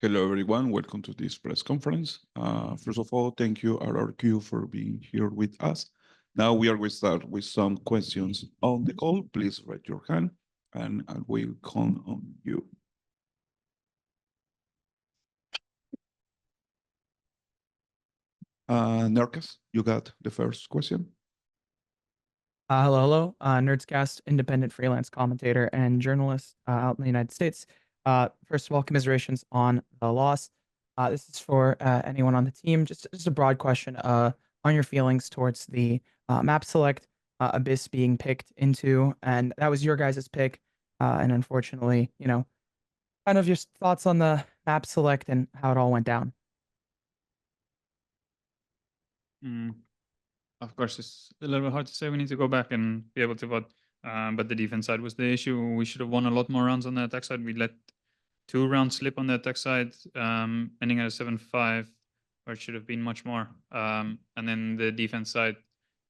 Hello, everyone. Welcome to this press conference. First of all, thank you, RRQ, for being here with us. Now we are going to start with some questions on the call. Please raise your hand, and I will call on you. Nerkas, you got the first question. Hello. Nerdscast, independent freelance commentator and journalist out in the United States. First of all, commiserations on the loss. This is for anyone on the team. Just a broad question on your feelings towards the map select, Abyss being picked into, and that was your guys' pick. And unfortunately, kind of your thoughts on the map select and how it all went down. Of course, it's a little bit hard to say. We need to go back and be able to vote. But the defense side was the issue. We should have won a lot more rounds on the attack side. We let 2 rounds slip on the attack side, ending at a 7-5, where it should have been much more. And then the defense side,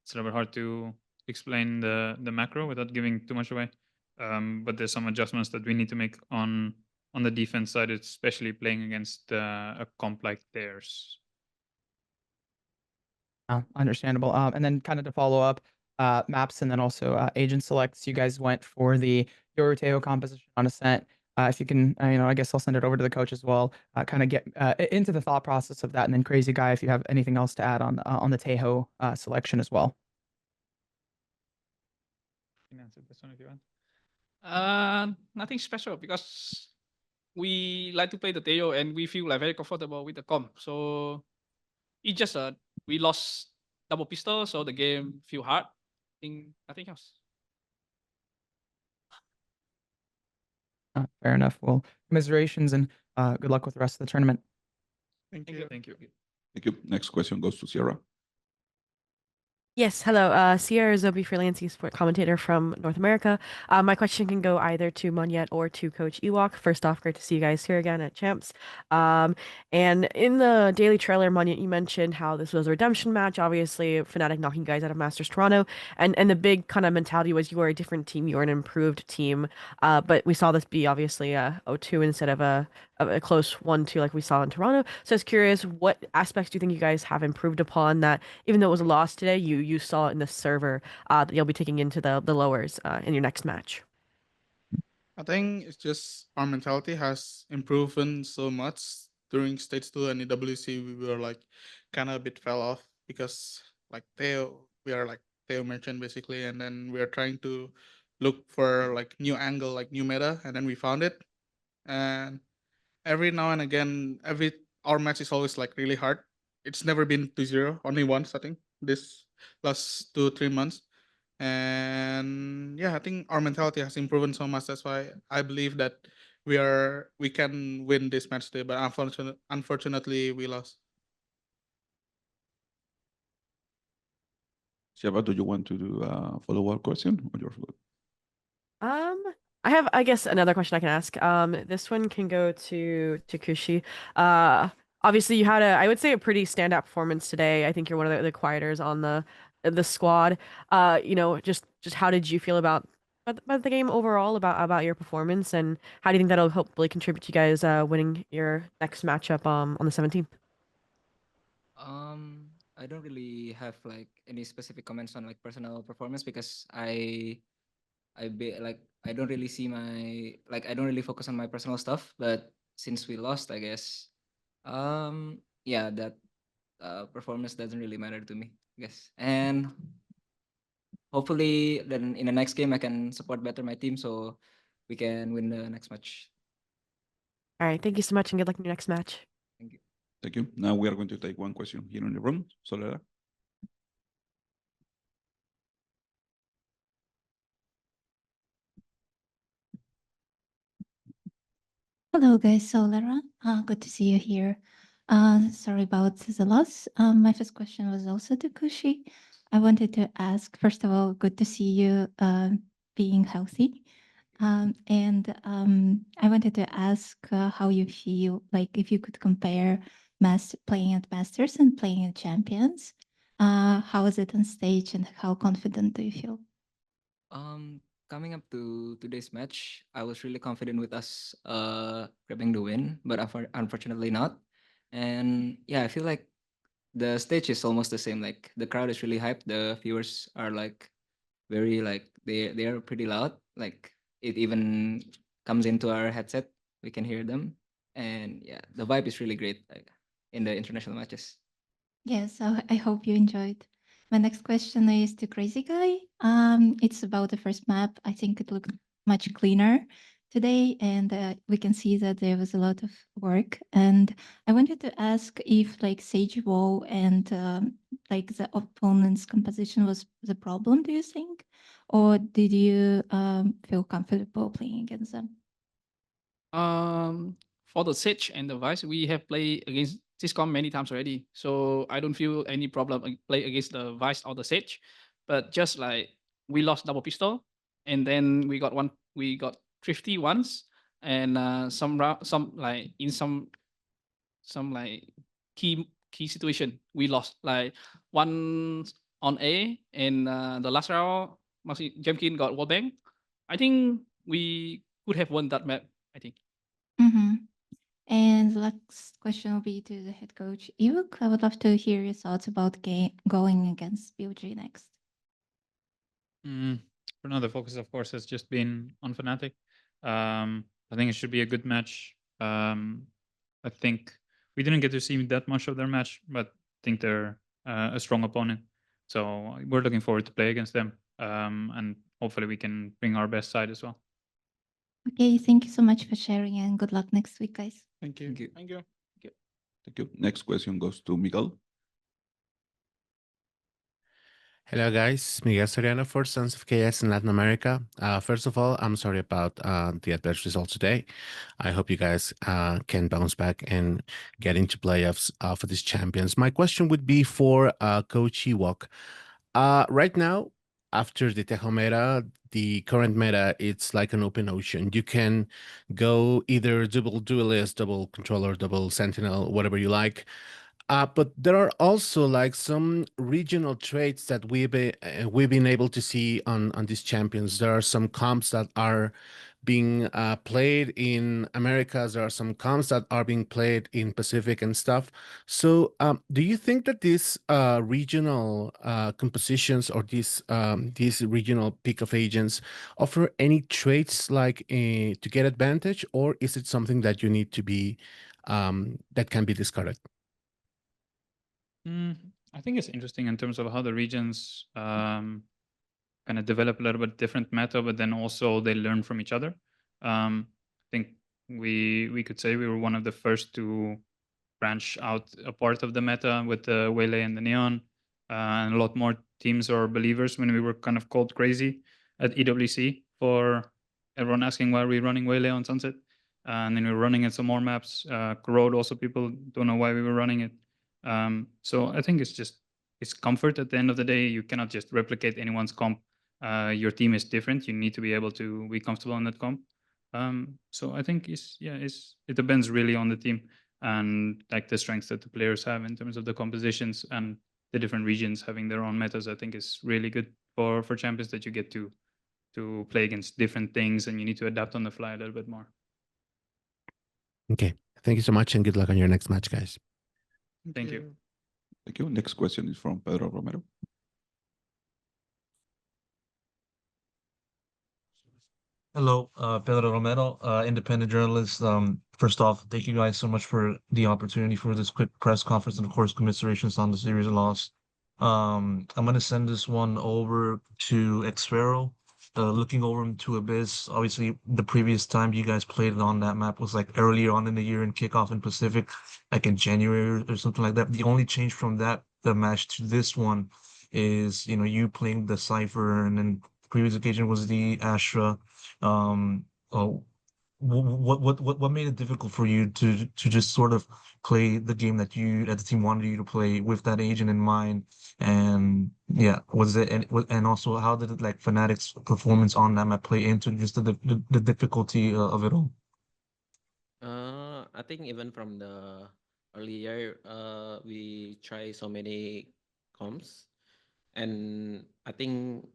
it's a little bit hard to explain the macro without giving too much away. But there's some adjustments that we need to make on the defense side, especially playing against a comp like theirs. Understandable. And then kind of to follow up, maps and then also agent selects. You guys went for the Yoruteo composition on Ascent. If you can, I guess I'll send it over to the coach as well. Kind of get into the thought process of that, and then Crazy Guy, if you have anything else to add on the Tejo selection as well. You can answer this one if you want. Nothing special because we like to play the Tejo and we feel like very comfortable with the comp. So it's just we lost double pistol, so the game feel hard. Nothing else. Fair enough. Well, commiserations and good luck with the rest of the tournament. Thank you. Thank you. Next question goes to Sierra. Yes, hello. Sierra Zobi, freelance esports commentator from North America. My question can go either to Monyet or to Coach Ewok. First off, great to see you guys here again at Champs. And in the daily trailer, Monyet, you mentioned how this was a redemption match. Obviously, FNATIC knocking you guys out of Masters Toronto. And the big kind of mentality was you were a different team. You were an improved team. But we saw this be obviously a 0-2 instead of a close 1-2 like we saw in Toronto. So I was curious, what aspects do you think you guys have improved upon that, even though it was a loss today, you saw it in the server that you'll be taking into the lowers in your next match? I think it's just our mentality has improved so much during stage 2 and EWC. We were like kind of a bit fell off because like we are like Theo mentioned basically, and then we are trying to look for like new angle, like new meta, and then we found it. And every now and again, our match is always like really hard. It's never been 2-0, only once I think this last 2-3 months. And yeah, I think our mentality has improved so much. That's why I believe that we can win this match today. But unfortunately, we lost. Sierra, do you want to do a follow-up question or you're good? I have, I guess, another question I can ask. This one can go to Kushi. Obviously, you had I would say, a pretty standout performance today. I think you're one of the quieters on the squad. Just how did you feel about the game overall, about your performance, and how do you think that'll hopefully contribute to you guys winning your next matchup on the 17th? I don't really have like any specific comments on like personal performance because I don't really see I don't really focus on my personal stuff. But since we lost, I guess, yeah, that performance doesn't really matter to me, I guess. And hopefully, then in the next game, I can support better my team so we can win the next match. All right, thank you so much, and good luck in your next match. Thank you. Thank you. Now we are going to take one question here in the room. Soledad. Hello guys, Solara. Good to see you here. Sorry about the loss. My first question was also to Kushi. I wanted to ask, first of all, good to see you being healthy. And I wanted to ask how you feel, like if you could compare playing at Masters and playing at Champions. How is it on stage and how confident do you feel? coming up to today's match, I was really confident with us grabbing the win, but unfortunately not. And yeah, I feel like the stage is almost the same. Like the crowd is really hyped. The viewers are like very like they are pretty loud. Like it even comes into our headset. We can hear them, and yeah, the vibe is really great like, in the international matches. Yes, I hope you enjoyed. My next question is to Crazy Guy. It's about the first map. I think it looked much cleaner today, and we can see that there was a lot of work. And I wanted to ask if like Sage Wall and like the opponent's composition was the problem, do you think? Or did you feel comfortable playing against them? For the Sage and the Vice, we have played against Syscom many times already, so I don't feel any problem play against the Vice or the Sage. But just like we lost double pistol, and then we got thrifty once, and some round, some like in some like key situation we lost like one on A, and the last round, Jemkin got wallbang. I think we could have won that map. I think. Mm-hmm. And the last question will be to the head coach. Ewok, I would love to hear your thoughts about going against BOG next. For now, the focus, of course, has just been on Fnatic. I think it should be a good match. I think we didn't get to see that much of their match, but I think they're a strong opponent. So we're looking forward to play against them, and hopefully we can bring our best side as well. Okay, thank you so much for sharing and good luck next week, guys. Thank you. Thank you. Thank you. Thank you. Next question goes to Miguel. Hello, guys. Miguel Soriano for Sons of KS in Latin America. First of all, I'm sorry about the adverse result today. I hope you guys can bounce back and get into playoffs for these champions. My question would be for Coach Ewok. Right now, after the Tejo meta, the current meta, it's like an open ocean. You can go either double duelist, double controller, double sentinel, whatever you like. But there are also like some regional traits that we've been able to see on these champions. There are some comps that are being played in Americas. There are some comps that are being played in Pacific and stuff. So, do you think that these regional compositions or these regional pick of agents offer any traits like to get advantage, or is it something that you need to be that can be discarded? I think it's interesting in terms of how the regions kind of develop a little bit different meta, but then also they learn from each other. I think we could say we were one of the first to branch out a part of the meta with the Waylay and the Neon, and a lot more teams or believers when we were kind of called crazy at EWC for everyone asking why we're running Waylay on Sunset. And then we were running it some more maps. Corrode also, people don't know why we were running it. So I think it's comfort at the end of the day. You cannot just replicate anyone's comp. Your team is different. You need to be able to be comfortable on that comp. So I think it depends really on the team and like the strengths that the players have in terms of the compositions and the different regions having their own metas. I think is really good for champions that you get to play against different things and you need to adapt on the fly a little bit more. Okay. Thank you so much and good luck on your next match, guys. Thank you. Thank you. Next question is from Pedro Romero. Hello, Pedro Romero, independent journalist. First off, thank you guys so much for the opportunity for this quick press conference and of course commiserations on the series loss. I'm gonna send this one over to Xfero. Looking over into Abyss, obviously the previous time you guys played it on that map was like earlier on in the year in kickoff in Pacific, like in January or something like that. The only change from the match to this one is, you playing the Cypher, and then previous occasion was the Astra. Oh, what made it difficult for you to just sort of play the game that the team wanted you to play with that agent in mind? And yeah, and also how did it like Fnatic's performance on that map play into just the difficulty of it all? I think even from the earlier, we try so many comps, and I think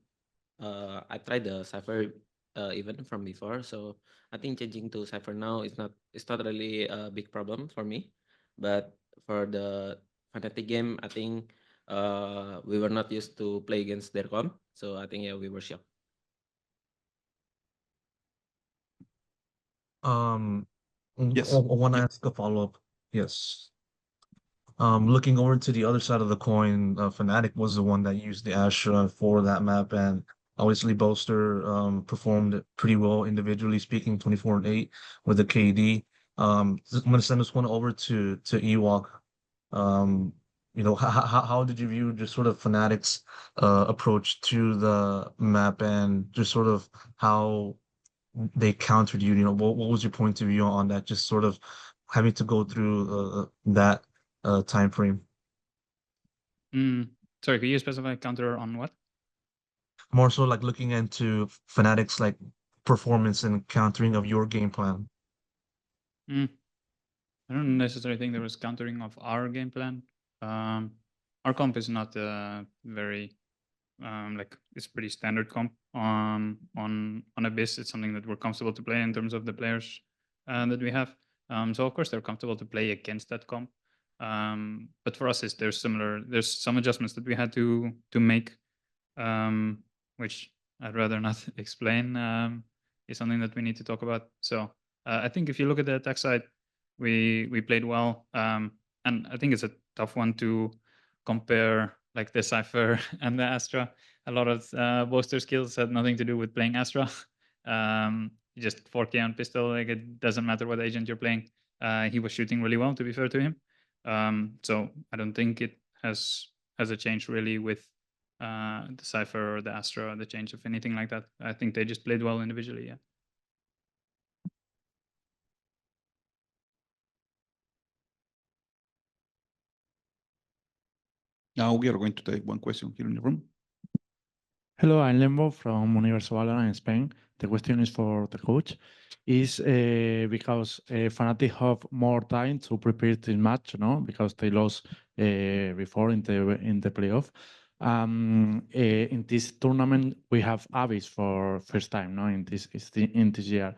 I tried the Cypher even from before. So I think changing to Cypher now is not really a big problem for me. But for the Fnatic game, I think we were not used to play against their comp. So I think, yeah, we were shocked. Yes. I want to ask a follow-up. Yes. Looking over to the other side of the coin, Fnatic was the one that used the Astra for that map, and obviously Bolster performed pretty well individually speaking, 24-8 with the KD. I'm gonna send this one over to Ewok. Um, how did you view just sort of Fnatic's approach to the map and just sort of how they countered you? What was your point of view on that? Just sort of having to go through that time frame. Sorry, could you specify counter on what? More so like looking into Fnatic's like performance and countering of your game plan. I don't necessarily think there was countering of our game plan. Our comp is not very like it's pretty standard comp on Abyss. It's something that we're comfortable to play in terms of the players that we have. So of course they're comfortable to play against that comp. But for us, there's some adjustments that we had to make, which I'd rather not explain. Is something that we need to talk about. So I think if you look at the attack side, we played well, and I think it's a tough one to compare like the Cypher and the Astra. A lot of Boaster skills had nothing to do with playing Astra. You just 4K on pistol, like it doesn't matter what agent you're playing. He was shooting really well, to be fair to him. So I don't think it has a change really with the Cypher or the Astra or the change of anything like that. I think they just played well individually, yeah. Now we are going to take one question here in the room. Hello, I'm Lembo from Universo Valorant in Spain. The question is for the coach. Is because Fnatic have more time to prepare this match, no? Because they lost before in the playoff. In this tournament, we have Abyss for first time, no? In this year,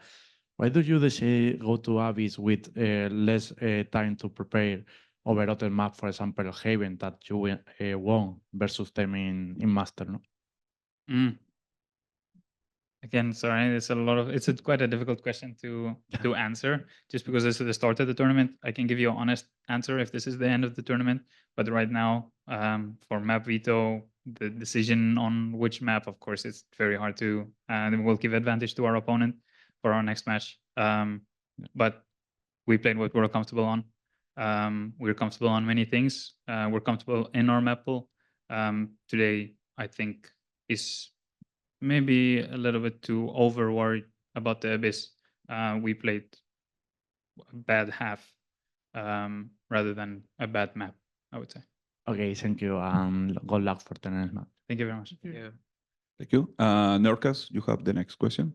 why do you decide go to Abyss with less time to prepare over other map, for example, Haven that you won versus them in Master, no? Again, sorry, it's quite a difficult question to answer just because this is the start of the tournament. I can give you an honest answer if this is the end of the tournament, but right now, for map veto, the decision on which map, of course, it's very hard to, and we'll give advantage to our opponent for our next match. But we played what we're comfortable on. We're comfortable on many things. We're comfortable in our map pool. Today, I think is maybe a little bit too over worried about the Abyss. We played a bad half rather than a bad map, I would say. Okay, thank you. Good luck for the next match. Thank you very much. Yeah. Thank you. Nurkas, you have the next question.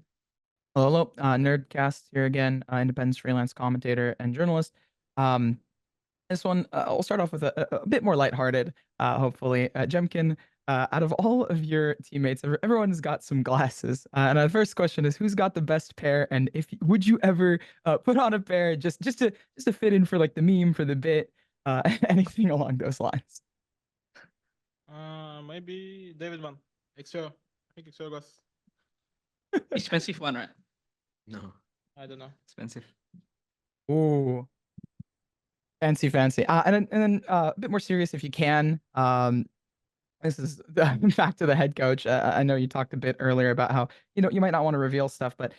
Hello, Nerdcast here again, independent freelance commentator and journalist. This one, I'll start off with a bit more lighthearted, hopefully. Jemkin, out of all of your teammates, everyone's got some glasses. And our first question is, who's got the best pair? And would you ever put on a pair just to fit in for like the meme, for the bit, anything along those lines? Maybe David one. Extra. I think extra gas. Expensive one, right? No, I don't know. expensive. Ooh. Fancy. And then a bit more serious if you can. This is back to the head coach. I know you talked a bit earlier about how you might not want to reveal stuff, but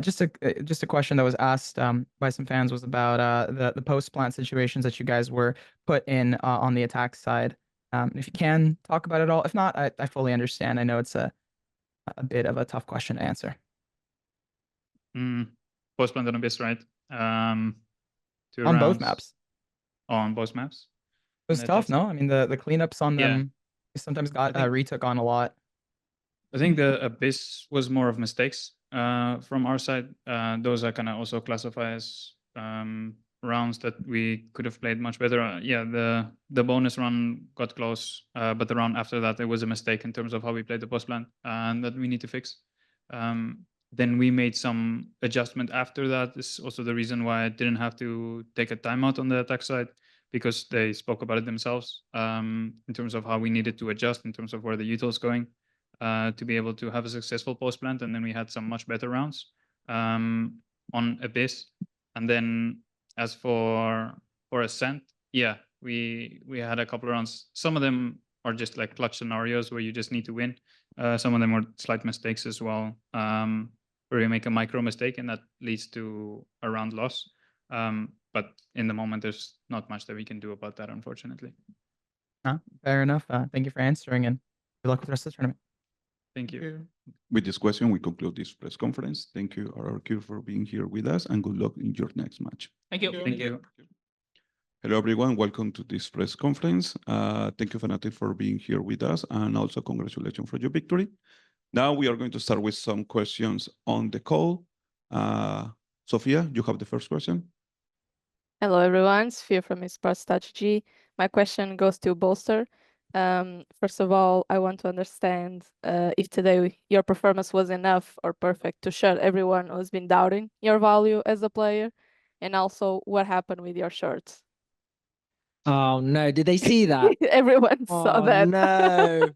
just a question that was asked by some fans was about the post plant situations that you guys were put in on the attack side. If you can talk about it all. If not, I fully understand. I know it's a bit of a tough question to answer. Post plant on Abyss, right? On both maps. On both maps. It was tough, no? I mean, the cleanups on Yeah. them sometimes got retook on a lot. I think the Abyss was more of mistakes from our side. Those I kind of also classify as rounds that we could have played much better. Yeah, the bonus run got close, but the round after that, it was a mistake in terms of how we played the post plan, and that we need to fix. Then we made some adjustment after that. This is also the reason why I didn't have to take a timeout on the attack side, because they spoke about it themselves in terms of how we needed to adjust in terms of where the util is going to be able to have a successful post plant. And then we had some much better rounds on Abyss. And then as for Ascent, yeah, we had a couple of rounds. Some of them are just like clutch scenarios where you just need to win. Some of them were slight mistakes as well, where you make a micro mistake and that leads to a round loss. But in the moment, there's not much that we can do about that, unfortunately. Fair enough. Thank you for answering, and good luck with the rest of the tournament. Thank you. With this question, we conclude this press conference. Thank you, RRQ, for being here with us, and good luck in your next match. Thank you. Thank you. Hello, everyone. Welcome to this press conference. Thank you, FNATIC, for being here with us, and also congratulations for your victory. Now we are going to start with some questions on the call. Sophia, you have the first question. Hello, everyone. Sophia from Esports Strategy. My question goes to Bolster. First of all, I want to understand if today your performance was enough or perfect to shut everyone who's been doubting your value as a player, and also what happened with your shorts. Oh no, did they see that? Everyone saw Oh that. no.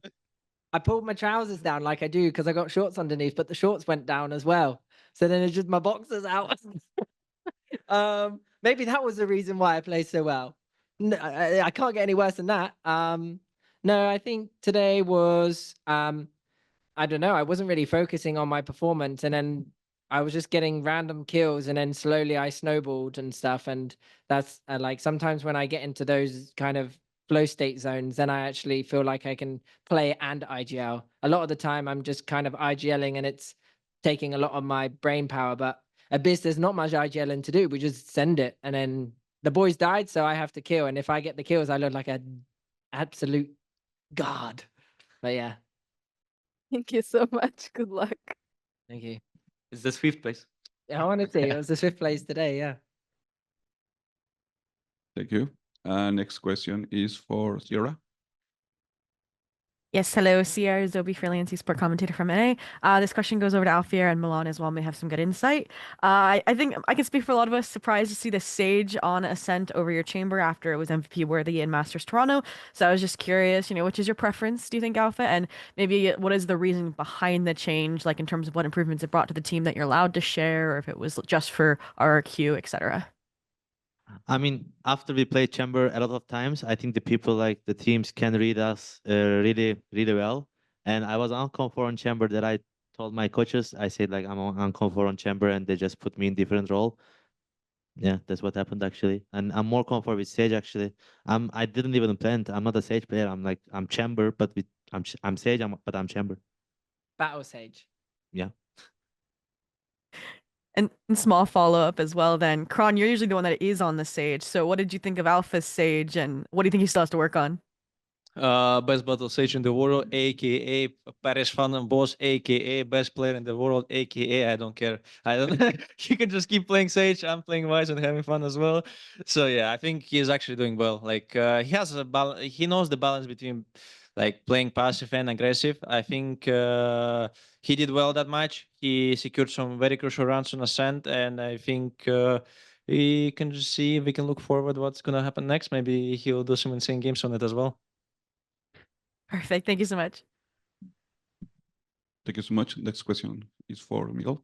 I pulled my trousers down like I do because I got shorts underneath, but the shorts went down as well. So then it's just my boxers out. Maybe that was the reason why I played so well. No, I can't get any worse than that. No, I think today was I don't know, I wasn't really focusing on my performance, and then I was just getting random kills, and then slowly I snowballed and stuff. And that's like sometimes when I get into those kind of flow state zones, then I actually feel like I can play and IGL. A lot of the time I'm just kind of IGLing and it's taking a lot of my brain power, but Abyss, there's not much IGLing to do. We just send it, and then the boys died, so I have to kill. And if I get the kills, I look like an absolute god. But yeah. Thank you so much. Good luck. Thank you. It's the Swift place. Yeah, honestly, it was the Swift plays today, yeah. Thank you. Next question is for Sierra. Yes, hello, Sierra Zobi, freelance esport commentator from NA. This question goes over to Alfier, and Milan as well may have some good insight. I think I can speak for a lot of us, surprised to see the Sage on Ascent over your Chamber after it was MVP worthy in Masters Toronto. So I was just curious, which is your preference, do you think, Alpha? And maybe what is the reason behind the change, like in terms of what improvements it brought to the team that you're allowed to share, or if it was just for RRQ, etc. I mean, after we play Chamber a lot of times, I think the people, like the teams, can read us really, really well. And I was uncomfortable on Chamber that I told my coaches, I said like I'm uncomfortable on Chamber, and they just put me in different role. Yeah, that's what happened actually. And I'm more comfortable with Sage actually. I didn't even plan. I'm not a Sage player. I'm Chamber, but I'm Sage, but I'm Chamber. Battle Sage. Yeah. And small follow-up as well then. Kron, you're usually the one that is on the Sage. So what did you think of Alpha's Sage, and what do you think he still has to work on? Best battle stage in the world, aka Paris van den Bos, aka best player in the world, aka I don't care. I don't. You can just keep playing Sage. I'm playing Wise and having fun as well. So yeah, I think he is actually doing well. Like he has a balance. He knows the balance between like playing passive and aggressive. I think he did well that match. He secured some very crucial rounds on Ascent, and I think we can just see if we can look forward what's gonna happen next. Maybe he'll do some insane games on it as well. Perfect. Thank you so much. Thank you so much. Next question is for Miguel.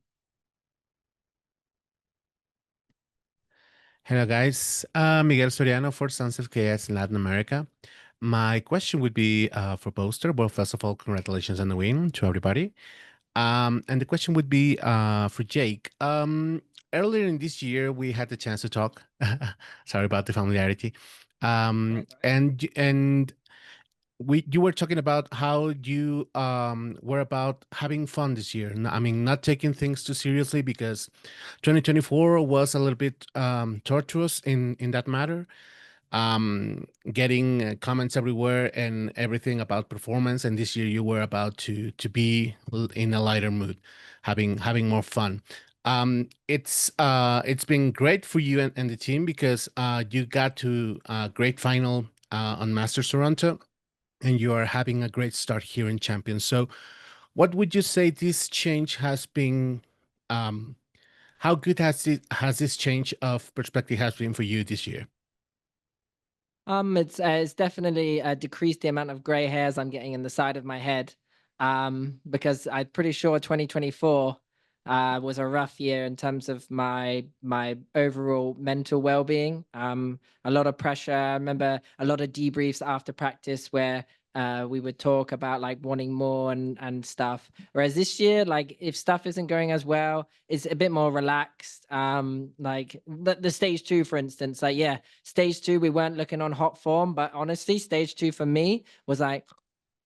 Hello, guys. Miguel Soriano for Sons of Chaos in Latin America. My question would be for Poster. Well, first of all, congratulations on the win to everybody. And the question would be for Jake. Earlier in this year, we had the chance to talk. Sorry about the familiarity. And you were talking about how you were about having fun this year. I mean, not taking things too seriously, because 2024 was a little bit tortuous in that matter. Getting comments everywhere and everything about performance, and this year you were about to be in a lighter mood, having more fun. It's been great for you and the team, because you got to a great final on Masters Toronto, and you are having a great start here in Champions. So what would you say this change has been How good has this change of perspective has been for you this year? It's definitely decreased the amount of gray hairs I'm getting in the side of my head. Because I'm pretty sure 2024 was a rough year in terms of my overall mental well-being. A lot of pressure. I remember a lot of debriefs after practice where we would talk about like wanting more and stuff. Whereas this year, like if stuff isn't going as well, it's a bit more relaxed. Like the stage 2, for instance, like yeah, stage 2, we weren't looking on hot form, but honestly, stage 2 for me was like,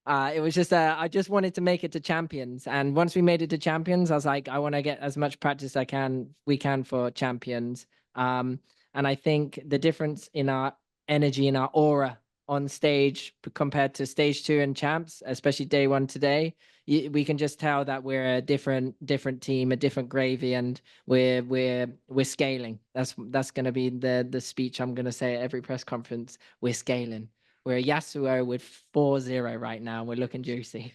it was just I just wanted to make it to champions, and once we made it to champions, I was like, I want to get as much practice we can for champions. And I think the difference in our energy, in our aura on stage compared to stage 2 and champs, especially day 1 today, we can just tell that we're a different team, a different gravy, and we're scaling. That's going to be the speech I'm going to say at every press conference. We're scaling. We're Yasuo with 4-0 right now. We're looking juicy.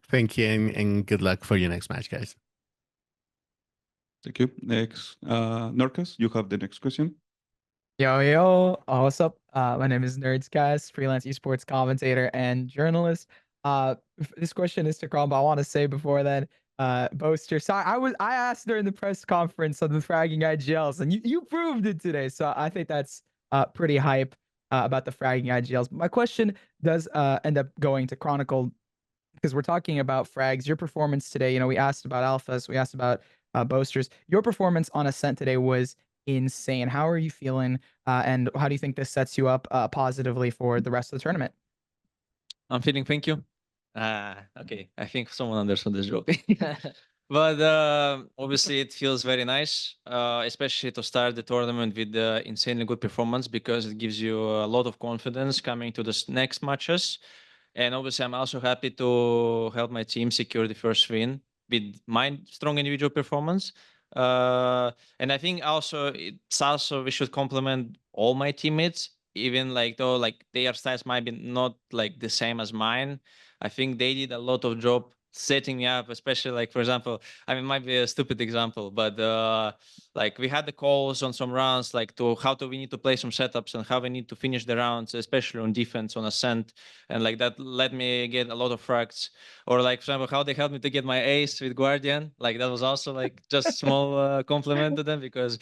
Thank you, and good luck for your next match, guys. Thank you. Next, Norcas, you have the next question. Yo, what's up? My name is Nerdscast, freelance esports commentator and journalist. This question is to Kron, but I want to say before then, Boaster. So I asked during the press conference of the fragging IGLs, and you proved it today. So I think that's pretty hype about the fragging IGLs. My question does end up going to Chronicle, because we're talking about frags. Your performance today, we asked about alphas, we asked about boasters. Your performance on Ascent today was insane. How are you feeling, and how do you think this sets you up positively for the rest of the tournament? I'm feeling, thank you. Okay, I think someone understood this joke. But obviously it feels very nice, especially to start the tournament with the insanely good performance, because it gives you a lot of confidence coming to the next matches. And obviously I'm also happy to help my team secure the first win with my strong individual performance. And I think also we should compliment all my teammates, even though their styles might be not like the same as mine. I think they did a lot of job setting me up, especially for example, it might be a stupid example, but we had the calls on some rounds to how we need to play some setups and how we need to finish the rounds, especially on defense on Ascent, and that let me get a lot of frags. Or for example, how they helped me to get my ace with Guardian, that was also just small compliment to them, because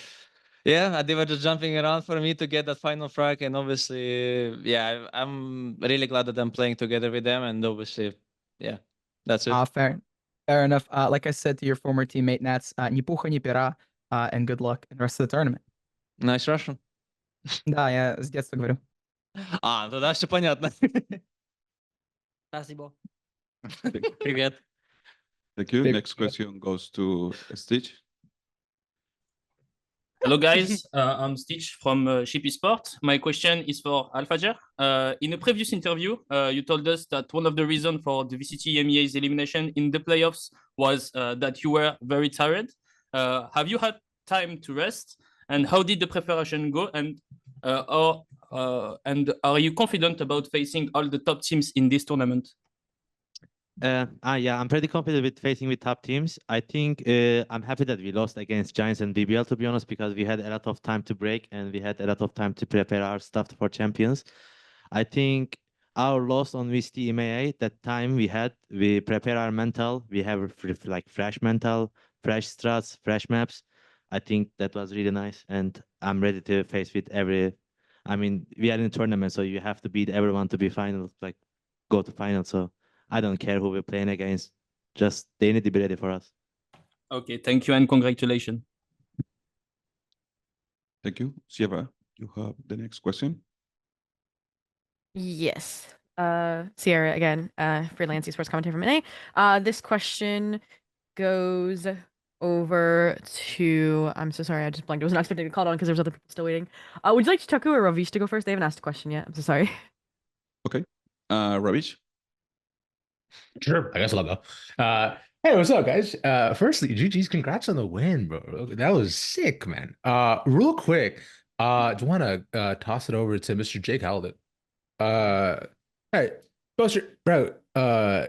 yeah, they were just jumping around for me to get that final frag. And obviously, yeah, I'm really glad that I'm playing together with them. And obviously, yeah, that's it. Fair enough. Like I said to your former teammate Nats, ни пуха, ни пера, and good luck in the rest of the tournament. Nice Russian. Да, я с детства говорю. Тогда все понятно. Спасибо. Привет. Thank you. Next question goes to Stitch. Hello guys, I'm Stitch from Shippy Sport. My question is for Alphager. In a previous interview, you told us that one of the reasons for the VCT MEA's elimination in the playoffs was that you were very tired. Have you had time to rest? And how did the preparation go? And are you confident about facing all the top teams in this tournament? Yeah, I'm pretty confident with facing with top teams. I think I'm happy that we lost against Giants and BBL, to be honest, because we had a lot of time to break and we had a lot of time to prepare our stuff for champions. I think our loss on VCT MEA, that time we prepare our mental, we have fresh mental, fresh strats, fresh maps. I think that was really nice, and I'm ready to face with we are in a tournament, so you have to beat everyone to be final, go to final. So I don't care who we're playing against. Just they need to be ready for us. Okay, thank you and congratulations. Thank you. Sieva, you have the next question. Yes. Sierra again, freelance esports commentator from NA. This question goes over to, I'm so sorry, I just blanked. I wasn't expecting to call on because there's other people still waiting. Would you like Taku or Ravish to go first? They haven't asked a question yet. I'm so sorry. Okay. Ravish? Sure, I guess I'll go. Hey, what's up, guys? Firstly, GG's, congrats on the win, bro. That was sick, man. Real quick, do you want to toss it over to Mr. Jake Haldit? Hey, Buster, bro,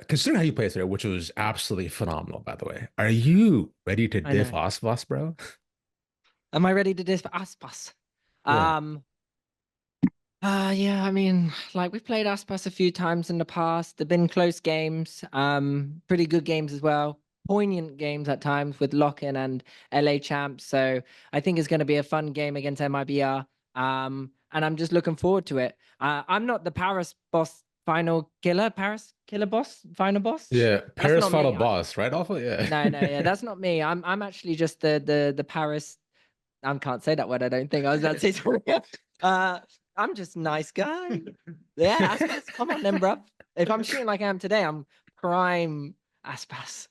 considering how you played today, which was absolutely phenomenal, by the way, are you ready to I diff know. Osbos, bro? Am I ready to diss Aspas? Yeah. Yeah, I mean, like we've played Aspas a few times in the past. They've been close games, pretty good games as well. Poignant games at times with Lock-in and LA Champs. So I think it's going to be a fun game against MIBR. And I'm just looking forward to it. I'm not the Paris boss final killer, Paris killer boss, final boss. Yeah, That's Paris not final me. boss, right? Awful, yeah. No, yeah, that's not me. I'm actually just the Paris. I can't say that word. I don't think I was about to say something else. I'm just a nice guy. Yeah, Aspas, come on then, bro. If I'm shooting like I am today, I'm prime Aspas.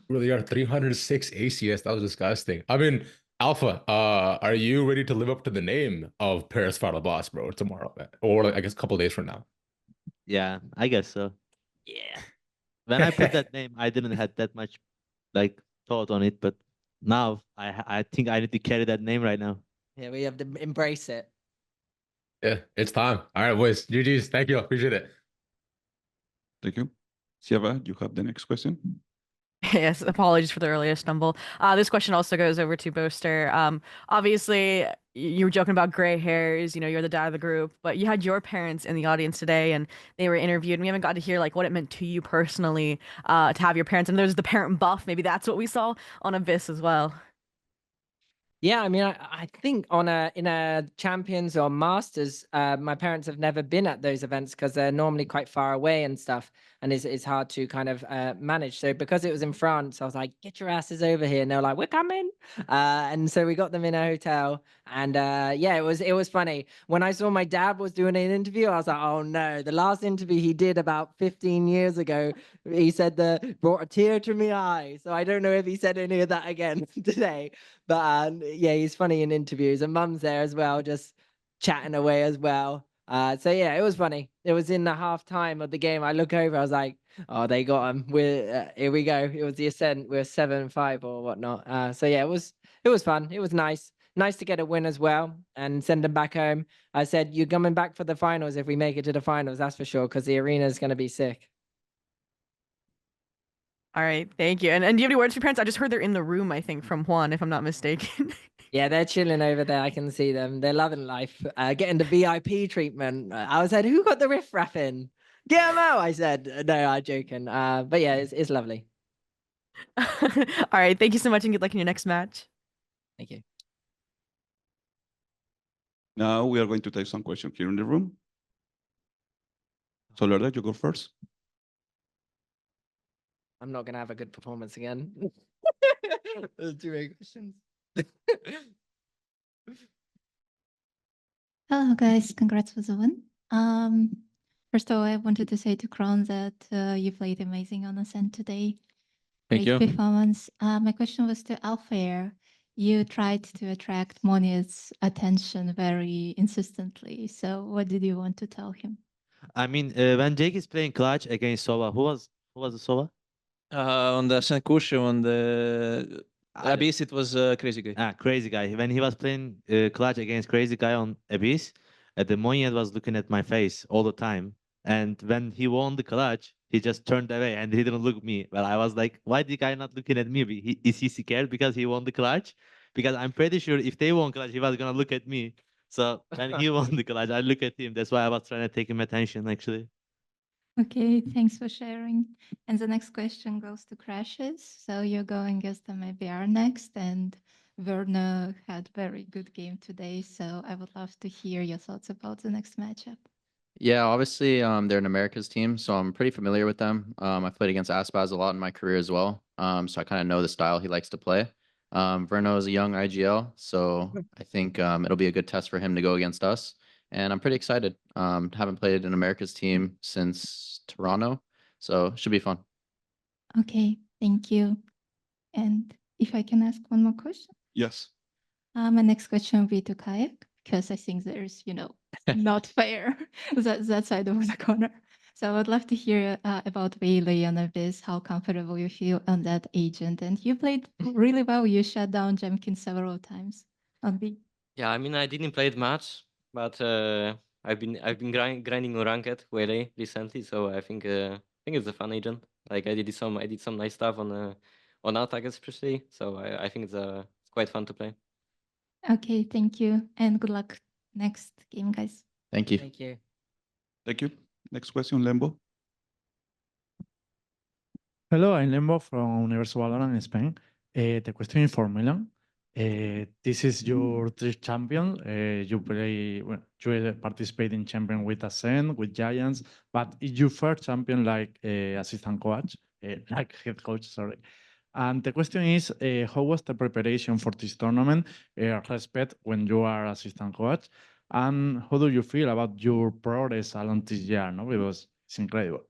Really are 306 ACS. That was disgusting. I mean, Alpha, are you ready to live up to the name of Paris final boss, bro, tomorrow? Or like, I guess a couple days from now. Yeah, I guess so. Yeah. When I put that name, I didn't have that much like thought on it, but now I think I need to carry that name right now. Yeah, we have to embrace it. Yeah, it's time. All right, boys. GG's. Thank you. Appreciate it. Thank you. Siava, you have the next question. Yes, apologies for the earlier stumble. This question also goes over to Boaster. Obviously, you were joking about gray hairs, you're the dad of the group, but you had your parents in the audience today and they were interviewed and we haven't got to hear like what it meant to you personally to have your parents. And there's the parent buff. Maybe that's what we saw on Abyss as well. Yeah, I mean, I think in a Champions or Masters, my parents have never been at those events because they're normally quite far away and stuff, and it's hard to kind of manage. So because it was in France, I was like, "Get your asses over here!" And they were like, "We're coming," and so we got them in a hotel, and yeah, it was funny. When I saw my dad was doing an interview, I was like, "Oh no!" The last interview he did about 15 years ago, he said brought a tear to my eye. So I don't know if he said any of that again today. But yeah, he's funny in interviews, and Mum's there as well, just chatting away as well. So yeah, it was funny. It was in the halftime of the game. I look over, I was like, "Oh, they got him. We're here we go." It was the Ascent. We're 7-5 or whatnot. So yeah, it was fun. It was nice. Nice to get a win as well and send them back home. I said, "You're coming back for the finals if we make it to the finals, that's for sure, because the arena is going to be sick." All right, thank you. And do you have any words for your parents? I just heard they're in the room, I think, from Juan, if I'm not mistaken. Yeah, they're chilling over there. I can see them. They're loving life, getting the VIP treatment. I was like, "Who got the riff-raff in? Get them out!" I said. No, I'm joking. But yeah, it's lovely. All right, thank you so much and good luck in your next match. Thank you. Now we are going to take some questions here in the room. So Lerda, you go first. I'm not gonna have a good performance again. There's too many questions. Hello, guys. Congrats for the win. First of all, I wanted to say to Kron that you played amazing on Ascent today. Thank Great you. performance. My question was to Alfair. You tried to attract Monia's attention very insistently. So what did you want to tell him? I mean, when Jake is playing clutch against Sova, who was the Sova? On the Senkushu, on the Abyss, it was Crazy Guy. Crazy Guy. When he was playing clutch against Crazy Guy on Abyss, the Monyet was looking at my face all the time. And when he won the clutch, he just turned away and he didn't look at me. Well, I was like, why the guy not looking at me? Is he scared because he won the clutch? Because I'm pretty sure if they won clutch, he was gonna look at me. So when he won the clutch, I look at him. That's why I was trying to take him attention, actually. Okay, thanks for sharing. And the next question goes to Crashes. So you're going against the MBR next, and Werner had very good game today. So I would love to hear your thoughts about the next matchup. Yeah, obviously, they're an America's team, so I'm pretty familiar with them. I've played against Aspaz a lot in my career as well, so I kind of know the style he likes to play. Verno is a young IGL, so I think it'll be a good test for him to go against us, and I'm pretty excited. Haven't played an America's team since Toronto, so it should be fun. Okay, thank you. And if I can ask one more question? Yes. My next question will be to Kayak, because I think there's, not fair that side of the corner. So I would love to hear about Bailey on Abyss, how comfortable you feel on that agent. And you played really well. You shut down Jemkin several times on B. Yeah, I mean, I didn't play it much, but I've been grinding on ranked way recently, so I think it's a fun agent. Like I did some nice stuff on attack especially. So I think it's quite fun to play. Okay, thank you. And good luck next game, guys. Thank you. Thank you. Thank you. Next question, Lembo. Hello, I'm Lembo from Universo Valorant in Spain. The question is for Milan. This is your third champion. You play, well, you participate in champion with Ascent, with Giants, but it's your first champion like assistant coach, like head coach, sorry. And the question is, how was the preparation for this tournament? Respect when you are assistant coach, and how do you feel about your progress along this year? No, because it's incredible.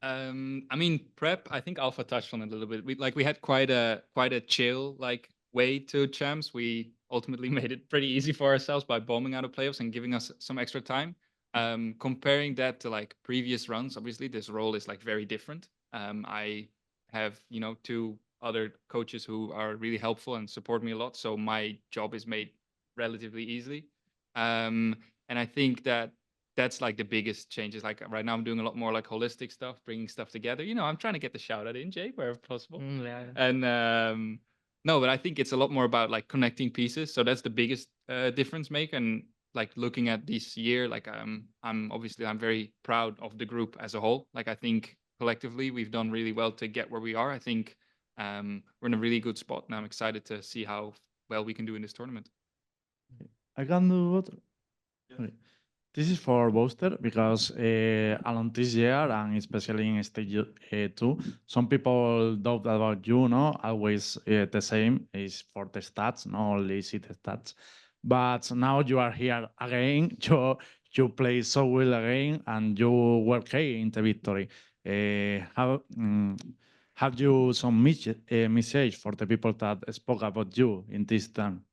I mean, prep, I think Alpha touched on it a little bit. We had quite a chill way to champs. We ultimately made it pretty easy for ourselves by bombing out of playoffs and giving us some extra time. Comparing that to previous runs, obviously this role is very different. I have, 2 other coaches who are really helpful and support me a lot, so my job is made relatively easily. And I think that's the biggest changes. Right now I'm doing a lot more holistic stuff, bringing stuff together. I'm trying to get the shout out in, Jay, wherever possible. Yeah. And no, but I think it's a lot more about connecting pieces. So that's the biggest difference make. And looking at this year, I'm very proud of the group as a whole. I think collectively we've done really well to get where we are. I think we're in a really good spot, and I'm excited to see how well we can do in this tournament. I can do what? Okay. This is for Booster because along this year and especially in stage 2, some people doubt about you, no? Always the same is for the stats, not only see the stats. But now you are here again, you play so well again and you work hard in the victory. Have you some message for the people that spoke about you in this time?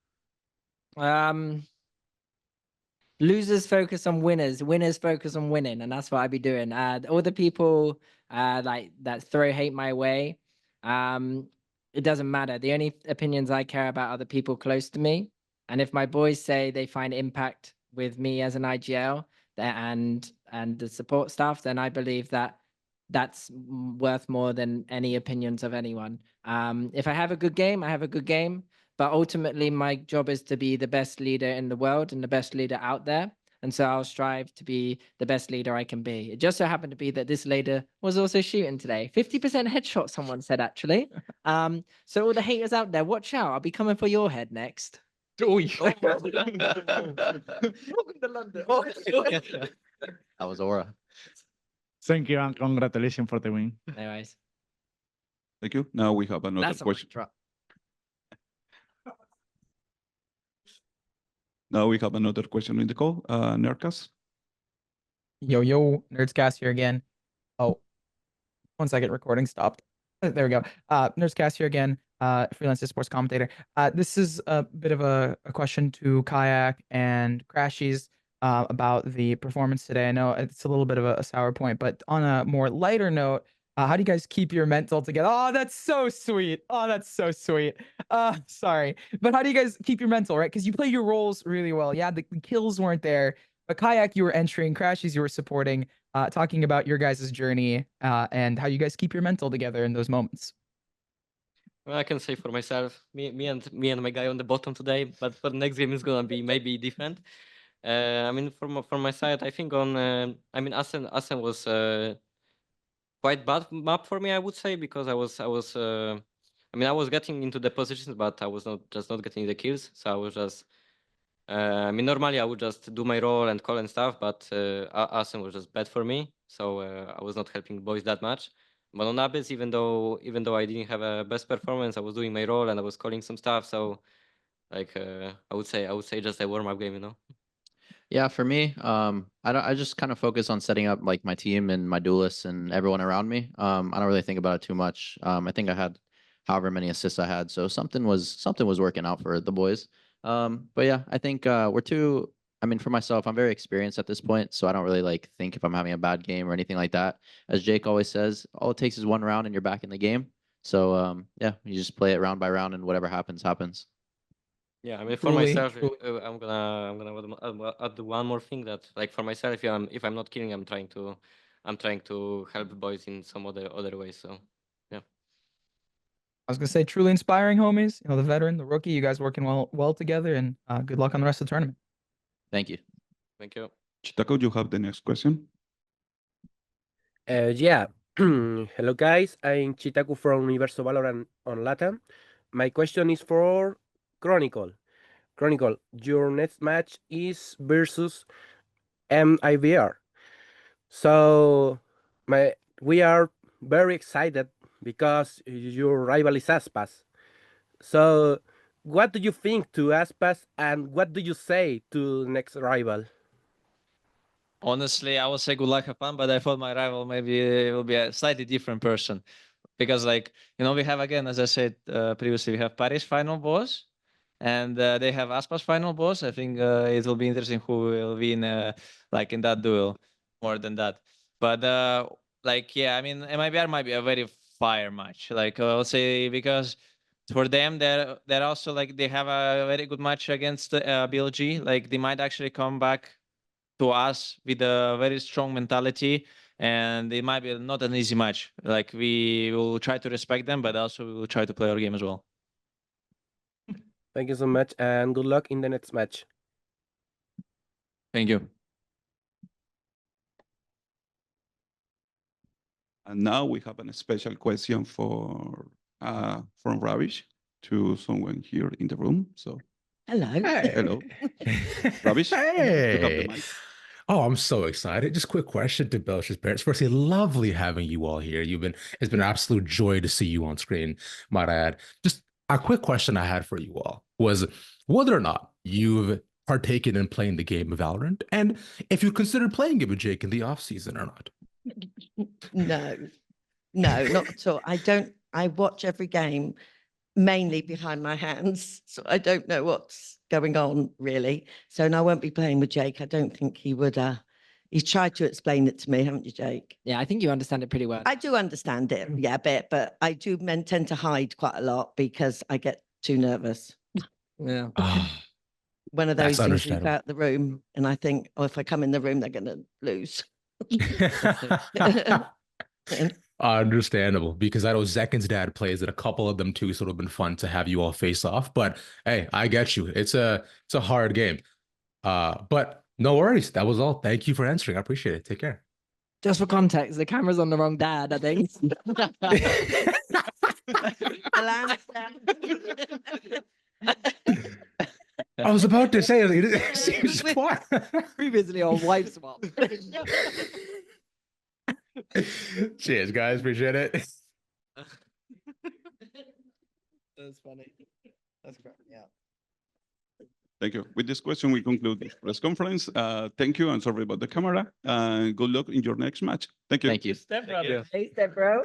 Losers focus on winners, winners focus on winning, and that's what I be doing. All the people that throw hate my way, it doesn't matter. The only opinions I care about are the people close to me. And if my boys say they find impact with me as an IGL and the support staff, then I believe that that's worth more than any opinions of anyone. If I have a good game, I have a good game. But ultimately, my job is to be the best leader in the world and the best leader out there. And so I'll strive to be the best leader I can be. It just so happened to be that this leader was also shooting today. 50% headshot, someone said, actually. So all the haters out there, watch out. I'll be coming for your head next. That was Aura. Thank you and congratulations for the win. Anyways. Thank you. Now we have another That's a mic question. drop. Now we have another question in the call. Nerkas. Yo, Nerdscast here again. Oh, 1 second, recording stopped. There we go. Nerdscast here again, freelance sports commentator. This is a bit of a question to Kayak and Crashies about the performance today. I know it's a little bit of a sour point, but on a more lighter note, how do you guys keep your mental together? Oh, that's so sweet. Oh, that's so sweet. Sorry. But how do you guys keep your mental, right? Because you play your roles really well. Yeah, the kills weren't there. But Kayak, you were entering. Crashies, you were supporting. Talking about your guys' journey and how you guys keep your mental together in those moments. Well, I can say for myself, me and my guy on the bottom today, but for the next game is gonna be maybe different. I mean, from my side, I think Asen was quite bad map for me, I would say, because I was getting into the positions, but I was not getting the kills. So I was just, normally I would just do my role and call and stuff, but Asen was just bad for me. So I was not helping the boys that much. But on Abyss, even though I didn't have a best performance, I was doing my role and I was calling some stuff. So I would say just a warm up game, you know. Yeah, for me, I just kind of focus on setting up like my team and my duelists and everyone around me. I don't really think about it too much. I think I had however many assists I had, so something was working out for the boys. But yeah, I think for myself, I'm very experienced at this point, so I don't really think if I'm having a bad game or anything like that. As Jake always says, all it takes is one round and you're back in the game. So yeah, you just play it round by round and whatever happens, happens. Yeah, I mean, for myself, I'm gonna add one more thing that, like, for myself, if I'm not killing, I'm trying to help the boys in some other ways. So, yeah. I was gonna say, truly inspiring, homies. You know, the veteran, the rookie, you guys working well together, and good luck on the rest of the tournament. Thank you. Thank you. Chitako, you have the next question. Yeah. Hello, guys. I'm Chitaku from Universo Valorant on LATAM. My question is for Chronicle. Chronicle, your next match is versus MIVR. So we are very excited because your rival is Aspas. So what do you think to Aspas and what do you say to the next rival? Honestly, I would say good luck, have fun, but I thought my rival maybe will be a slightly different person because, like, we have, again, as I said previously, we have Paris final boss and they have Aspas final boss. I think it will be interesting who will win, like, in that duel more than that. But like, yeah, I mean, MIBR might be a very fire match. Like, I'll say, because for them, they're also, like, they have a very good match against BLG. Like, they might actually come back to us with a very strong mentality, and it might be not an easy match. Like, we will try to respect them, but also we will try to play our game as well. Thank you so much and good luck in the next match. Thank you. And now we have a special question from Ravish to someone here in the room. So Hello. hello, Ravish. You have the Hey. mic. Oh, I'm so excited. Just quick question to Belch's parents. Firstly, lovely having you all here. It's been an absolute joy to see you on screen, might I add. Just a quick question I had for you all was whether or not you've partaken in playing the game of Valorant, and if you considered playing it with Jake in the off season or not. No, not at all. I watch every game mainly behind my hands, so I don't know what's going on really. So, and I won't be playing with Jake. I don't think he would. He's tried to explain it to me, haven't you, Jake? Yeah, I think you understand it pretty well. I do understand it, yeah, a bit, but I do tend to hide quite a lot because I get too nervous. Yeah. One of That's those things leave understandable. out the room, and I think, oh, if I come in the room, they're going to lose. Understandable, because I know Zekin's dad plays it. A couple of them too, so it would have been fun to have you all face off. But hey, I get you. It's a hard game. But no worries. That was all. Thank you for answering. I appreciate it. Take care. Just for context, the camera's on the wrong dad, I think. I was about to say it seems quite previously on wife swap. Cheers, guys. Appreciate it. That's funny. That's great. Yeah. Thank you. With this question, we conclude this press conference. Thank you. I'm sorry about the camera. Good luck in your next match. Thank you. Thank you. Step brother. Hey, step bro.